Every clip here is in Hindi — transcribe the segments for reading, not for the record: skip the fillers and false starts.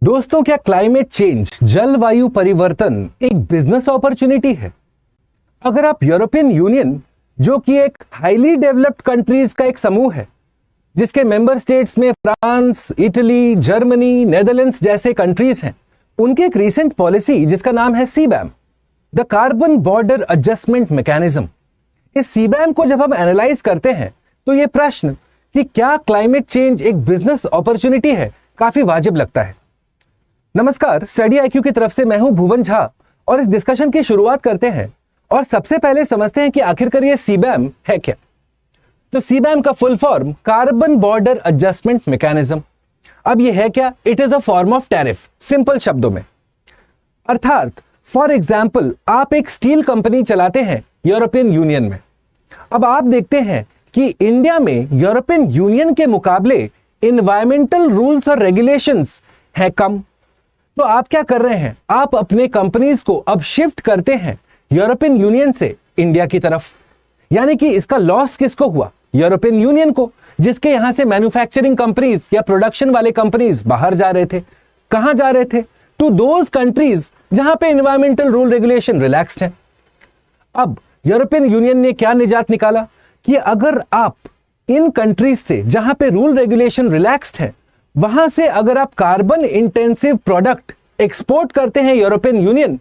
दोस्तों, क्या क्लाइमेट चेंज, जलवायु परिवर्तन एक बिजनेस अपॉर्चुनिटी है? अगर आप यूरोपियन यूनियन, जो कि एक हाईली डेवलप्ड कंट्रीज का एक समूह है, जिसके मेंबर स्टेट्स में फ्रांस, इटली, जर्मनी, नेदरलैंड्स जैसे कंट्रीज हैं, उनकी एक रीसेंट पॉलिसी जिसका नाम है CBAM, the carbon border adjustment mechanism. इस सीबैम को जब हम एनालाइज करते हैं तो यह प्रश्न कि क्या क्लाइमेट चेंज एक बिजनेस अपॉर्चुनिटी है, काफी वाजिब लगता है। नमस्कार, स्टडी आईक्यू की तरफ से मैं हूं भुवन झा और इस डिस्कशन की शुरुआत करते हैं और सबसे पहले समझते हैं कि आखिरकार ये सीबैम है क्या। तो सीबैम का full form carbon border adjustment mechanism. अब ये है क्या? It is a form of tariff, simple शब्दों में। अर्थात फॉर एग्जाम्पल, आप एक स्टील कंपनी चलाते हैं यूरोपियन यूनियन में। अब आप देखते हैं कि इंडिया में यूरोपियन यूनियन के मुकाबले इन्वायरमेंटल रूल्स और रेगुलेशंस हैं कम। तो आप क्या कर रहे हैं? आप अपने कंपनीज को अब शिफ्ट करते हैं यूरोपियन यूनियन से इंडिया की तरफ। यानी कि इसका लॉस किसको हुआ? यूरोपियन यूनियन को, जिसके यहां से मैन्युफैक्चरिंग कंपनीज या प्रोडक्शन वाले कंपनीज बाहर जा रहे थे। कहां जा रहे थे? टू दोज कंट्रीज जहां पे एनवायरमेंटल रूल रेगुलेशन रिलैक्स्ड है। अब यूरोपियन यूनियन ने क्या निजात निकाला कि अगर आप इन कंट्रीज से जहां पे रूल रेगुलेशन रिलैक्स्ड है, वहां से अगर आप कार्बन इंटेंसिव प्रोडक्ट एक्सपोर्ट करते हैं यूरोपियन यूनियन,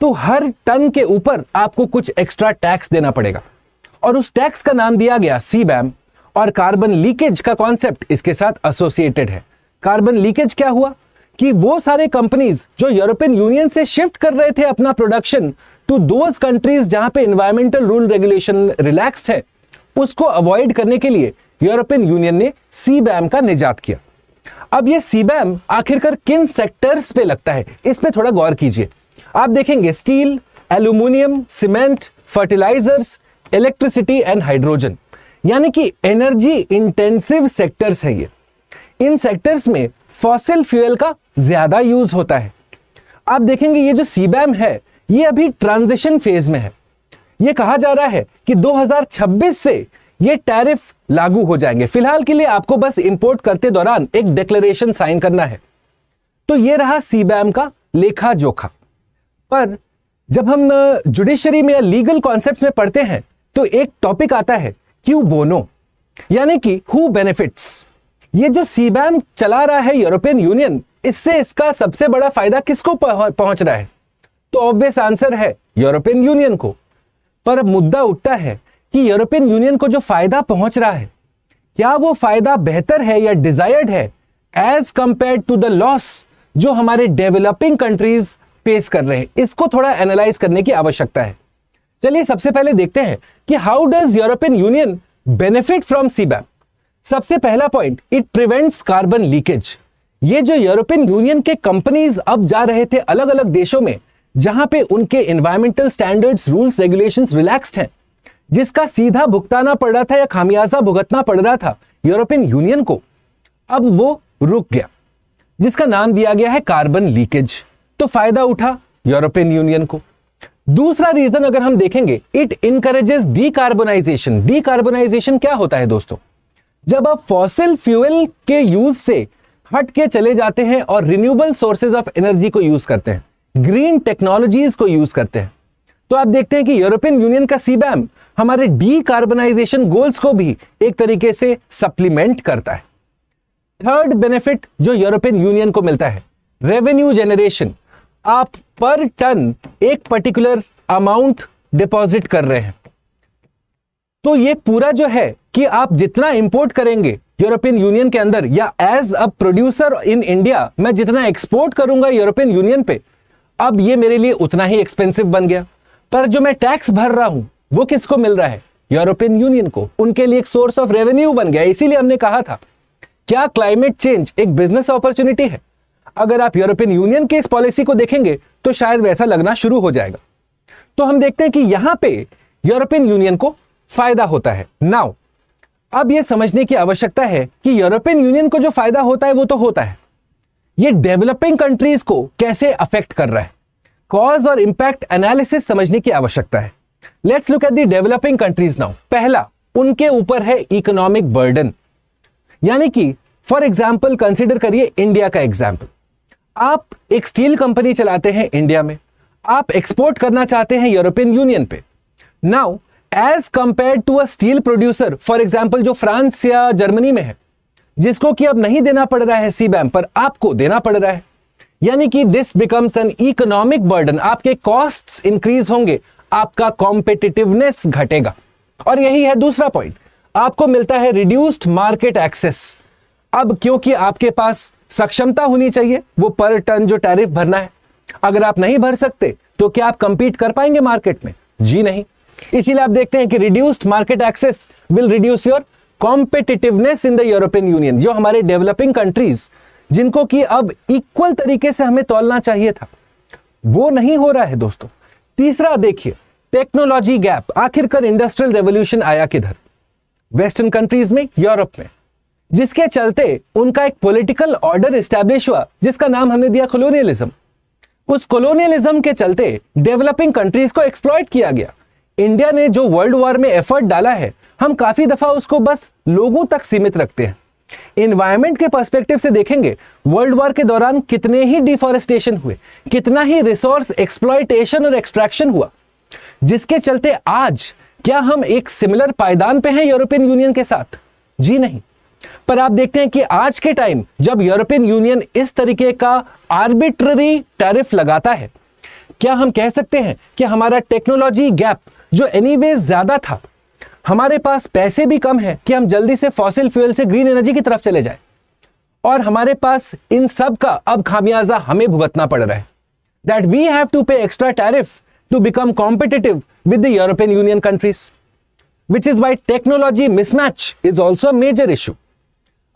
तो हर टन के ऊपर आपको कुछ एक्स्ट्रा टैक्स देना पड़ेगा और उस टैक्स का नाम दिया गया सीबैम। और कार्बन लीकेज का कॉन्सेप्ट इसके साथ एसोसिएटेड है। कार्बन लीकेज क्या हुआ कि वो सारे कंपनीज जो यूरोपियन यूनियन से शिफ्ट कर रहे थे अपना प्रोडक्शन टू दोज कंट्रीज जहां पे एनवायरमेंटल रूल रेगुलेशन रिलैक्स्ड है, उसको अवॉइड करने के लिए यूरोपियन यूनियन ने सीबैम का निजात किया। अब ये सीबैम आखिरकार किन सेक्टर्स पे लगता है, इस पे थोड़ा गौर कीजिए। आप देखेंगे steel, aluminium, cement, fertilisers, electricity and hydrogen, यानी कि एनर्जी इंटेंसिव सेक्टर्स है ये। इन सेक्टर्स में फॉसिल फ्यूल का ज्यादा यूज होता है। आप देखेंगे ये जो सीबैम है, ये अभी ट्रांजिशन फेज में है। ये कहा जा रहा है कि 2026 से ये टैरिफ लागू हो जाएंगे। फिलहाल के लिए आपको बस इंपोर्ट करते दौरान एक डिक्लेरेशन साइन करना है। तो ये रहा सीबैम का लेखा जोखा। पर जब हम जुडिशरी में या लीगल कॉन्सेप्ट्स में पढ़ते हैं तो एक टॉपिक आता है क्यू बोनो, यानी कि हु बेनिफिट्स। ये जो सीबैम चला रहा है यूरोपियन यूनियन, इससे इसका सबसे बड़ा फायदा किसको पहुंच रहा है? तो ऑब्वियस आंसर है यूरोपियन यूनियन को। पर अब मुद्दा उठता है कि यूरोपियन यूनियन को जो फायदा पहुंच रहा है, क्या वो फायदा बेहतर है या डिजायर्ड है as compared to the loss जो हमारे डेवलपिंग कंट्रीज फेस कर रहे हैं? इसको थोड़ा एनालाइज करने की आवश्यकता है। चलिए सबसे पहले देखते हैं कि how does European Union benefit from CBAM. सबसे पहला point, it prevents carbon leakage. ये जो यूरोपियन यूनियन के कंपनीज अब जा रहे थे अलग अलग देशों में जहां पे उनके environmental standards, rules, regulations relaxed हैं, जिसका सीधा भुगताना पड़ रहा था या खामियाजा भुगतना पड़ रहा था यूरोपियन यूनियन को, अब वो रुक गया, जिसका नाम दिया गया है कार्बन लीकेज। तो फायदा उठा यूरोपियन यूनियन को। दूसरा रीजन अगर हम देखेंगे, इट इनकरेजेस डीकार्बोनाइजेशन। डीकार्बोनाइजेशन क्या होता है दोस्तों? जब आप फॉसिल फ्यूल के यूज से हट के चले जाते हैं और रिन्यूएबल सोर्सेज ऑफ एनर्जी को यूज करते हैं, ग्रीन टेक्नोलॉजीज को यूज करते हैं, तो आप देखते हैं कि यूरोपियन यूनियन का सीबैम हमारे डीकार्बोनाइजेशन गोल्स को भी एक तरीके से सप्लीमेंट करता है। थर्ड बेनिफिट जो यूरोपियन यूनियन को मिलता है, रेवेन्यू जनरेशन। आप पर टन एक पर्टिकुलर अमाउंट डिपॉजिट कर रहे हैं, तो ये पूरा जो है कि आप जितना इंपोर्ट करेंगे यूरोपियन यूनियन के अंदर, या as a producer in India मैं जितना एक्सपोर्ट करूंगा यूरोपियन यूनियन पे, अब ये मेरे लिए उतना ही एक्सपेंसिव बन गया। पर जो मैं टैक्स भर रहा हूं वो किसको मिल रहा है? यूरोपियन यूनियन को। उनके लिए एक सोर्स ऑफ रेवेन्यू बन गया। इसीलिए हमने कहा था, क्या क्लाइमेट चेंज एक बिजनेस अपॉर्चुनिटी है? अगर आप यूरोपियन यूनियन की इस पॉलिसी को देखेंगे तो शायद वैसा लगना शुरू हो जाएगा। तो हम देखते हैं कि यहां पे यूरोपियन यूनियन को फायदा होता है। नाउ अब यह समझने की आवश्यकता है कि यूरोपियन यूनियन को जो फायदा होता है वो तो होता है, ये डेवलपिंग कंट्रीज को कैसे अफेक्ट कर रहा है, कॉज और इंपैक्ट एनालिसिस समझने की आवश्यकता है। Let's look at the developing countries now. पहला, उनके ऊपर है इकोनॉमिक बर्डन, यानी कि फॉर एग्जाम्पल कंसिडर करिए इंडिया का एग्जाम्पल। आप एक स्टील कंपनी चलाते हैं इंडिया में, आप एक्सपोर्ट करना चाहते हैं यूरोपियन यूनियन पे। Now as compare to a steel producer for example जो फ्रांस या जर्मनी में है, जिसको कि अब नहीं देना पड़ रहा है सीबैम पर आपको देना पड़ रहा है, यानी कि this becomes an economic burden. आपके कॉस्ट्स इंक्रीज होंगे, आपका कॉम्पिटिटिवनेस घटेगा। और यही है दूसरा पॉइंट, आपको मिलता है रिड्यूस्ड मार्केट एक्सेस। अब क्योंकि आपके पास सक्षमता होनी चाहिए वो पर टन जो टैरिफ भरना है, अगर आप नहीं भर सकते तो क्या आप कंपीट कर पाएंगे मार्केट में? जी नहीं। इसीलिए आप देखते हैं कि reduced market access will reduce your competitiveness in the European Union. जो हमारे डेवलपिंग कंट्रीज जिनको कि अब इक्वल तरीके से हमें तौलना चाहिए था, वो नहीं हो रहा है दोस्तों। तीसरा देखिए, टेक्नोलॉजी गैप। आखिरकार इंडस्ट्रियल रेवोल्यूशन आया किधर? वेस्टर्न कंट्रीज में, यूरोप में, जिसके चलते उनका एक पॉलिटिकल ऑर्डर एस्टैब्लिश हुआ जिसका नाम हमने दिया कॉलोनियलिज्म। उस कॉलोनियलिज्म के चलते डेवलपिंग कंट्रीज को एक्सप्लॉइट किया गया। इंडिया ने जो वर्ल्ड वॉर में एफर्ट डाला है, हम काफी दफा उसको बस लोगों तक सीमित रखते हैं। एनवायरमेंट के पर्सपेक्टिव से देखेंगे, वर्ल्ड वॉर के दौरान कितने ही डिफॉरेस्टेशन हुए, कितना ही रिसोर्स एक्सप्लॉइटेशन और एक्सट्रैक्शन हुआ, जिसके चलते आज क्या हम एक सिमिलर पायदान पे हैं यूरोपियन यूनियन के साथ? जी नहीं। पर आप देखते हैं कि आज के टाइम जब यूरोपियन यूनियन इस तरीके का आर्बिट्ररी टैरिफ लगाता है, क्या हम कह सकते हैं कि हमारा टेक्नोलॉजी गैप जो एनीवेज ज्यादा था, हमारे पास पैसे भी कम है कि हम जल्दी से फॉसिल फ्यूल से ग्रीन एनर्जी की तरफ चले जाएं, और हमारे पास इन सब का अब खामियाजा हमें भुगतना पड़ रहा है, that we have to pay extra tariff to become competitive with the European Union countries, which is why technology mismatch is also a major issue.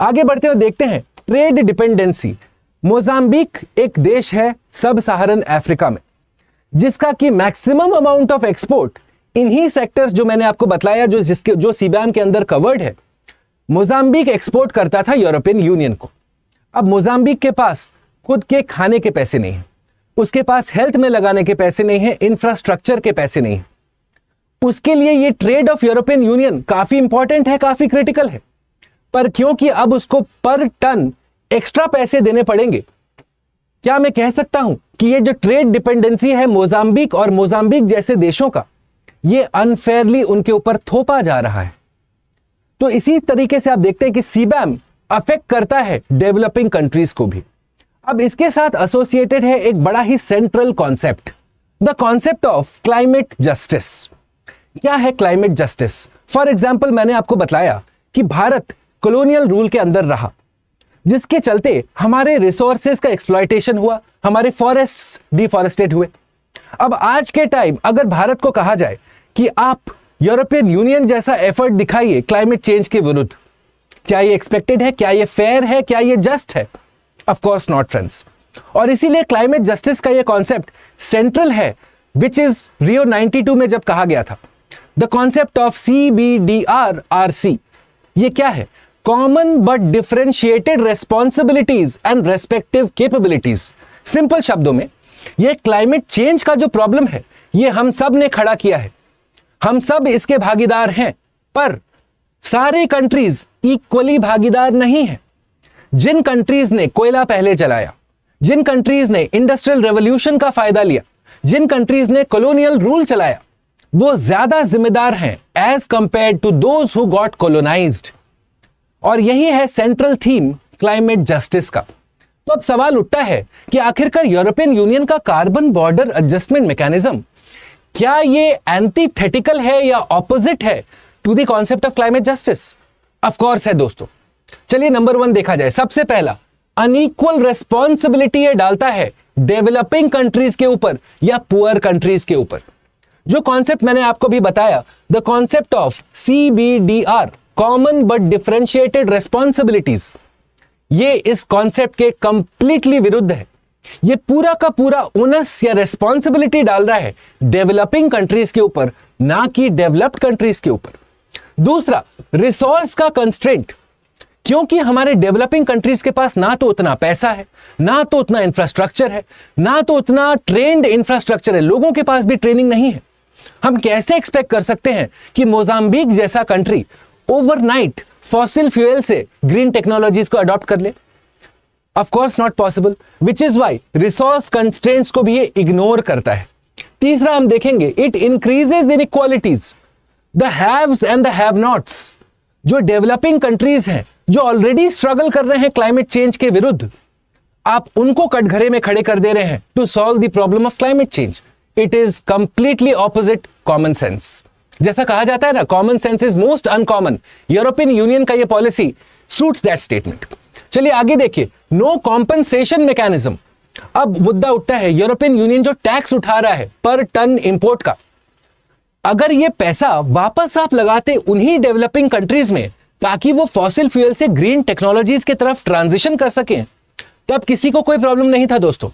आगे बढ़ते हुए देखते हैं ट्रेड डिपेंडेंसी। मोजाम्बिक एक देश है सब सहारन अफ्रीका में, जिसका कि मैक्सिमम अमाउंट ऑफ एक्सपोर्ट इन्हीं सेक्टर्स जो मैंने आपको बताया जो सीबैम के अंदर कवर्ड है, मोजाम्बिक एक्सपोर्ट करता था यूरोपियन यूनियन को। अब मोजाम्बिक के पास खुद के खाने के पैसे नहीं है, उसके पास हेल्थ में लगाने के पैसे नहीं है, इंफ्रास्ट्रक्चर के पैसे नहीं है। उसके लिए ये ट्रेड ऑफ यूरोपियन यूनियन काफी इंपॉर्टेंट है, काफी क्रिटिकल है, पर क्योंकि अब उसको पर टन एक्स्ट्रा पैसे देने पड़ेंगे, क्या मैं कह सकता हूं कि ये जो ट्रेड डिपेंडेंसी है मोजाम्बिक और मोजाम्बिक जैसे देशों का, ये अनफेयरली उनके ऊपर थोपा जा रहा है। तो इसी तरीके से आप देखते हैं कि सीबैम अफेक्ट करता है डेवलपिंग कंट्रीज को भी। अब इसके साथ एसोसिएटेड है एक बड़ा ही central concept, the concept of climate justice. क्या है क्लाइमेट जस्टिस? फॉर एग्जाम्पल मैंने आपको बताया कि भारत कॉलोनियल रूल के अंदर रहा, जिसके चलते हमारे रिसोर्सेज का एक्सप्लॉयटेशन हुआ, हमारे फॉरेस्ट डिफॉरेस्टेड हुए। अब आज के टाइम अगर भारत को कहा जाए कि आप यूरोपियन यूनियन जैसा एफर्ट दिखाइए क्लाइमेट चेंज के विरुद्ध, क्या ये एक्सपेक्टेड है? क्या ये फेयर है? क्या ये जस्ट है? Of course not friends. और इसीलिए क्लाइमेट जस्टिस का ये कॉन्सेप्ट सेंट्रल है, विच इज रियो 92 में जब कहा गया था, द कॉन्सेप्ट ऑफ CBDRRC। ये क्या है? Common but differentiated responsibilities and respective capabilities. Simple शब्दों में ये क्लाइमेट चेंज का जो प्रॉब्लम है, ये हम सब ने खड़ा किया है, हम सब इसके भागीदार हैं, पर सारे कंट्रीज इक्वली भागीदार नहीं है। जिन कंट्रीज ने कोयला पहले जलाया, जिन कंट्रीज ने इंडस्ट्रियल रेवोल्यूशन का फायदा लिया, जिन कंट्रीज ने कॉलोनियल रूल चलाया, वो ज्यादा जिम्मेदार हैं as compare to those who got colonised. और यही है सेंट्रल थीम क्लाइमेट जस्टिस का। तो अब सवाल उठता है कि आखिरकार यूरोपियन यूनियन का कार्बन बॉर्डर एडजस्टमेंट मैकेनिज्म, क्या ये एंटीथेटिकल है या ऑपोजिट है to the concept of climate justice? Of course है दोस्तों। चलिए नंबर 1 देखा जाए। सबसे पहला, अनइक्वल रेस्पॉन्सिबिलिटी ये डालता है डेवलपिंग कंट्रीज के ऊपर या पुअर कंट्रीज के ऊपर। जो कॉन्सेप्ट मैंने आपको भी बताया, the concept of CBDR, common but differentiated responsibilities, ये इस कॉन्सेप्ट के कंप्लीटली विरुद्ध है। ये पूरा का पूरा ओनस या रेस्पॉन्सिबिलिटी डाल रहा है डेवलपिंग कंट्रीज के ऊपर, ना कि डेवलप्ड कंट्रीज के ऊपर। दूसरा, रिसोर्स का कंस्ट्रेंट, क्योंकि हमारे डेवलपिंग कंट्रीज के पास ना तो उतना पैसा है, ना तो उतना इंफ्रास्ट्रक्चर है, ना तो उतना ट्रेंड इंफ्रास्ट्रक्चर है, लोगों के पास भी ट्रेनिंग नहीं है। हम कैसे एक्सपेक्ट कर सकते हैं कि मोजाम्बिक जैसा कंट्री ओवरनाइट फॉसिल फ्यूल से ग्रीन टेक्नोलॉजीज को अडॉप्ट कर ले? Of course not possible, which is why resource constraints को भी ये इग्नोर करता है। तीसरा हम देखेंगे, it increases inequalities, the haves and the have nots. जो डेवलपिंग कंट्रीज हैं, जो ऑलरेडी स्ट्रगल कर रहे हैं क्लाइमेट चेंज के विरुद्ध, आप उनको कटघरे में खड़े कर दे रहे हैं to solve the problem of climate change. It is completely opposite common sense. जैसा कहा जाता है ना, common sense is most uncommon. European Union का ये पॉलिसी सूट्स दैट स्टेटमेंट। चलिए आगे देखिए, नो कॉम्पनसेशन मैकेनिज्म। अब मुद्दा उठता है, यूरोपियन यूनियन जो टैक्स उठा रहा है पर टन इंपोर्ट का, अगर ये पैसा वापस आप लगाते उन्हीं डेवलपिंग कंट्रीज में ताकि वो फॉसिल फ्यूल से ग्रीन टेक्नोलॉजीज की तरफ ट्रांजिशन कर सकें, तब किसी को कोई प्रॉब्लम नहीं था दोस्तों।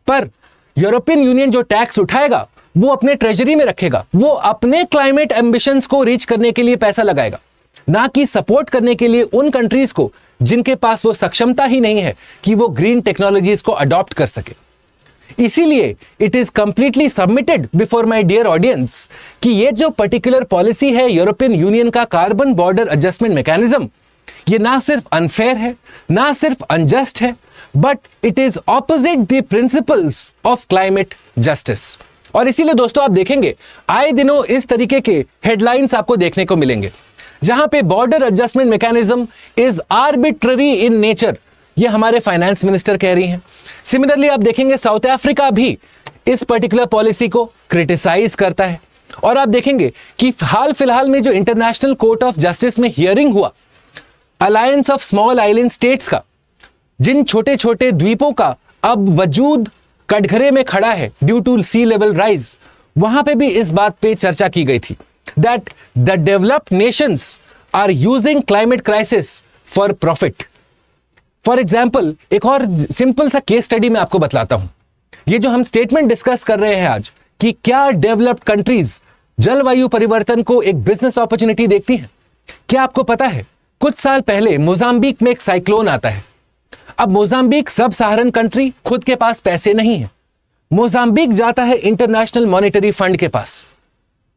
पर यूरोपियन यूनियन जो टैक्स उठाएगा वो अपने ट्रेजरी में रखेगा, वो अपने क्लाइमेट एम्बिशंस को रीच करने के लिए पैसा लगाएगा, ना कि सपोर्ट करने के लिए उन कंट्रीज को जिनके पास वो सक्षमता ही नहीं है कि वो ग्रीन टेक्नोलॉजीज को अडॉप्ट कर सके। इसीलिए it is completely submitted before my dear audience कि ये जो पर्टिकुलर पॉलिसी है यूरोपियन यूनियन का कार्बन बॉर्डर एडजस्टमेंट मैकेनिज्म, ये ना सिर्फ अनफेयर है, ना सिर्फ अनजस्ट है, but it is opposite the principles of climate justice. और इसीलिए दोस्तों आप देखेंगे आए दिनों इस तरीके के हेडलाइंस आपको देखने को मिलेंगे, जहां पे border adjustment mechanism is arbitrary in nature, ये हमारे फाइनेंस मिनिस्टर कह रही हैं। सिमिलरली आप देखेंगे साउथ अफ्रीका भी इस पर्टिकुलर पॉलिसी को क्रिटिसाइज करता है। और आप देखेंगे कि हाल फिलहाल में जो इंटरनेशनल कोर्ट ऑफ जस्टिस में हियरिंग हुआ alliance of small island states का, जिन छोटे छोटे द्वीपों का अब वजूद कटघरे में खड़ा है due to sea level rise, वहां पे भी इस बात पे चर्चा की गई थी that the developed nations are using climate crisis for profit. For example, एक और सिंपल सा केस स्टडी मैं आपको बतलाता हूं। ये जो हम स्टेटमेंट डिस्कस कर रहे हैं आज कि क्या डेवलप्ड कंट्रीज जलवायु परिवर्तन को एक बिजनेस अपॉर्चुनिटी देखती हैं, क्या आपको पता है कुछ साल पहले मोजाम्बिक में एक साइक्लोन आता है। अब मोजाम्बिक सब सहारन कंट्री, खुद के पास पैसे नहीं है। मोजाम्बिक जाता है इंटरनेशनल मॉनेटरी फंड के पास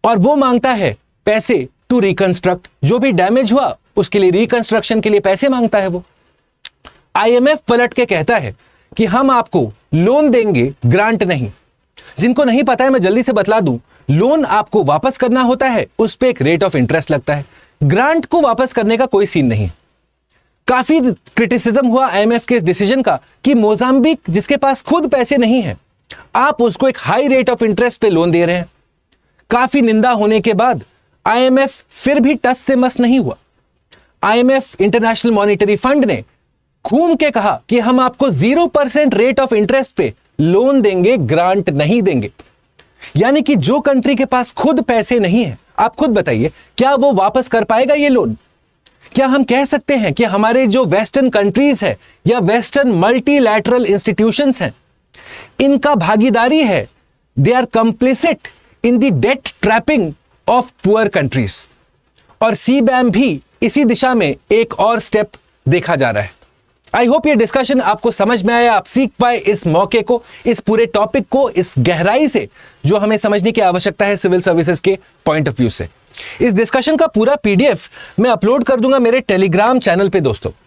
और वो मांगता है पैसे टू रिकंस्ट्रक्ट, जो भी डैमेज हुआ उसके लिए रिकंस्ट्रक्शन के लिए पैसे मांगता है वो। आईएमएफ पलट के कहता है कि हम आपको लोन देंगे, ग्रांट नहीं। जिनको नहीं पता है मैं जल्दी से बतला दूं, लोन आपको वापस करना होता है, उस पे एक रेट ऑफ इंटरेस्ट लगता है। ग्रांट को वापस करने का कोई सीन नहीं। काफी क्रिटिसिज्म हुआ आईएमएफ के इस डिसीजन का कि मोजाम्बिक जिसके पास खुद पैसे नहीं है, आप उसको एक हाई रेट ऑफ इंटरेस्ट पे लोन दे रहे हैं। काफी निंदा होने के बाद आईएमएफ फिर भी टस से मस नहीं हुआ। आईएमएफ इंटरनेशनल मॉनेटरी फंड ने घूम के कहा कि हम आपको 0% रेट ऑफ इंटरेस्ट पे लोन देंगे, ग्रांट नहीं देंगे। यानी कि जो कंट्री के पास खुद पैसे नहीं है, आप खुद बताइए क्या वो वापस कर पाएगा ये लोन? क्या हम कह सकते हैं कि हमारे जो वेस्टर्न कंट्रीज है या वेस्टर्न मल्टीलैटरल इंस्टीट्यूशंस हैं, इनका भागीदारी है, they are complicit in the debt trapping of poor countries. और सीबैम भी इसी दिशा में एक और स्टेप देखा जा रहा है। आई होप ये डिस्कशन आपको समझ में आया, आप सीख पाए इस मौके को, इस पूरे टॉपिक को इस गहराई से जो हमें समझने की आवश्यकता है सिविल सर्विसेज के पॉइंट ऑफ व्यू से। इस डिस्कशन का पूरा पीडीएफ मैं अपलोड कर दूंगा मेरे टेलीग्राम चैनल पे दोस्तों।